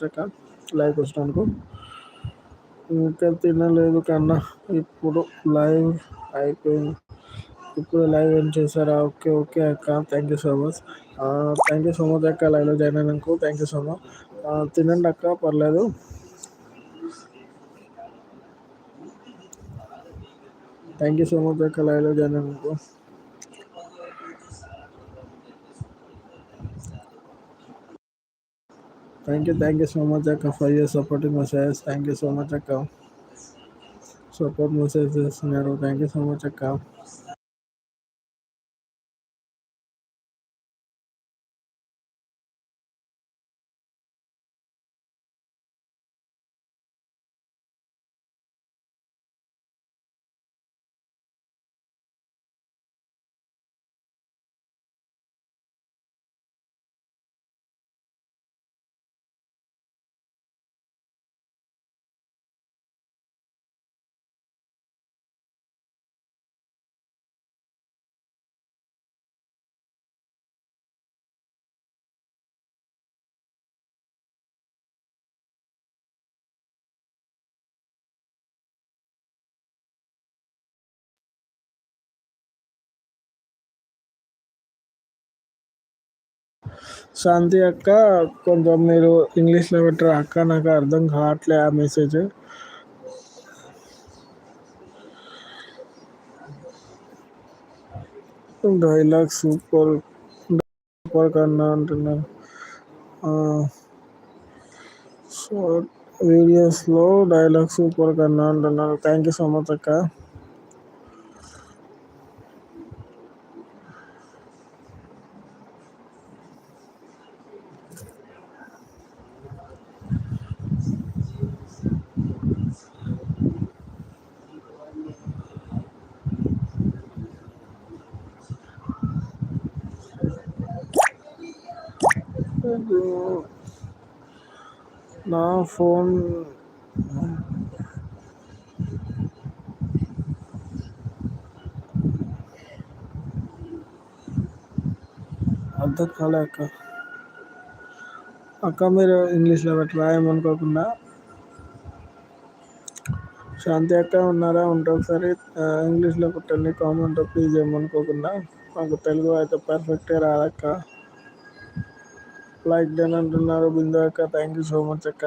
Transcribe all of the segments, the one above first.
అక్క లైవ్కి వచ్చినందుకు. ఇంకా తినలేదు కన్నా, ఇప్పుడు లైవ్ అయిపోయింది. ఇప్పుడు లైవ్ ఏం చేశారా? ఓకే ఓకే అక్క, thank you so much. Thank you so much అక్క, లైవ్లో జాయిన్ అయినందుకు థ్యాంక్ యూ సో మచ్. తినండి అక్క, పర్లేదు. థ్యాంక్ యూ సో మచ్ అక్క, లైవ్లో జాయిన్ అయినందుకు. థ్యాంక్ యూ సో మచ్ అక్క for your supporting message. Thank you so much అక్క, సపోర్ట్ మెసేజ్ చేస్తున్నారు. థ్యాంక్ యూ సో మచ్ అక్క. శాంతి అక్క, కొంచెం మీరు ఇంగ్లీష్లో పెట్టరు అక్క, నాకు అర్థం కావట్లే ఆ మెసేజ్. డైలాగ్ సూపర్ సూపర్ కన్నా అంటున్నారు. షార్ట్ వీడియోస్లో డైలాగ్ సూపర్ కన్నా అంటున్నారు. థ్యాంక్ యూ సో మచ్ అక్క. నా ఫోన్ అర్థం కాలే అక్క. అక్క మీరు ఇంగ్లీష్లో పెట్టరా ఏమనుకోకుండా. శాంతి అక్క ఉన్నారా? ఉంటే ఒకసారి ఇంగ్లీష్లో పెట్టండి కామెంట్ ప్లీజ్, ఏమనుకోకుండా. నాకు తెలుగు అయితే పర్ఫెక్ట్గా రాదక్క. లైక్ డన్ అంటున్నారు బిందు అక్క, థ్యాంక్ యూ సో మచ్ అక్క.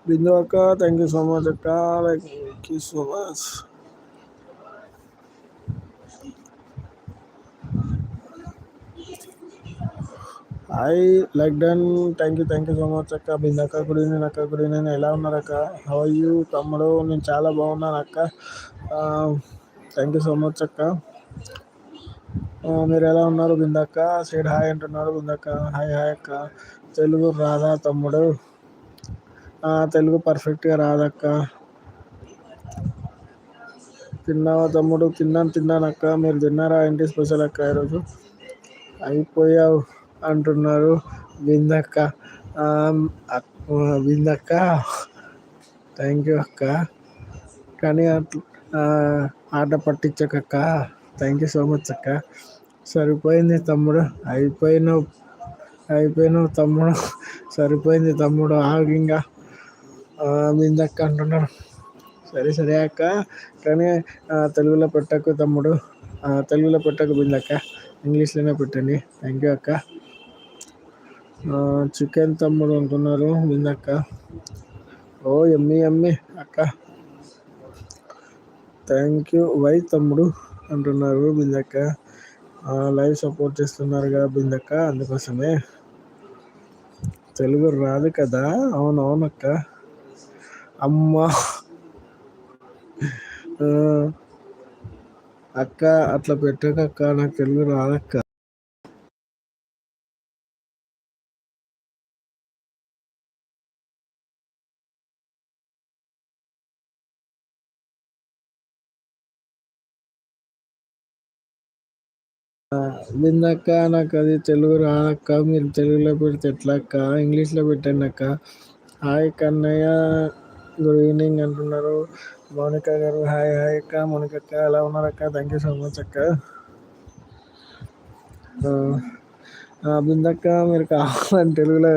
బిందు అక్క థ్యాంక్ యూ సో మచ్ అక్క, like you so much. Hi like done, thank you so much అక్క. బిందు అక్క గుడ్ ఈవినింగ్ అక్క, గుడ్ ఈవినింగ్. ఎలా ఉన్నారు అక్క? హౌ ఆర్ యూ తమ్ముడు? నేను చాలా బాగున్నాను అక్క. థ్యాంక్ యూ సో మచ్ అక్క. మీరు ఎలా ఉన్నారు బిందక్క? సైడ్ హాయ్ అంటున్నారు బిందక్క. హాయ్ హాయ్ అక్క. తెలుగు రాదా తమ్ముడు? తెలుగు పర్ఫెక్ట్గా రాదక్క. తిన్నావా తమ్ముడు? తిన్నాను అక్క. మీరు తిన్నారా? ఏంటి స్పెషల్ అక్క ఈరోజు? అయిపోయావు అంటున్నారు బిందక్క. బిందక్క థ్యాంక్ యూ అక్క, కానీ ఆట పట్టించకక్క. థ్యాంక్ యూ సో మచ్ అక్క. సరిపోయింది తమ్ముడు, అయిపోయినావు తమ్ముడు, సరిపోయింది తమ్ముడు ఆగింగా బిందక్క అంటున్నాడు. సరే అక్క, కానీ తెలుగులో పెట్టకు తమ్ముడు, తెలుగులో పెట్టకు బిందక్క, ఇంగ్లీష్లోనే పెట్టండి. థ్యాంక్ యూ అక్క. చికెన్ తమ్ముడు అంటున్నారు బిందక్క. ఓ ఎమ్మి అక్క. థ్యాంక్ యూ వై తమ్ముడు అంటున్నారు బిందక్క. లైవ్ సపోర్ట్ చేస్తున్నారు కదా బిందక్క, అందుకోసమే. తెలుగు రాదు కదా? అవునక్క. అమ్మా అక్క అట్లా పెట్టకక్క, నాకు తెలుగు రాదక్క. బిందక్క నాకు అది తెలుగు రాదక్క, మీరు తెలుగులో పెడితే ఎట్లా అక్క? ఇంగ్లీష్లో పెట్టండి అక్క. హాయ్ కన్నయ్య, గుడ్ ఈవినింగ్ అంటున్నారు మౌనిక గారు. హాయ్ అక్క. మౌనిక అక్క ఎలా ఉన్నారు అక్క? థ్యాంక్ యూ సో మచ్ అక్క. బిందక్క మీరు కావాలని తెలుగులో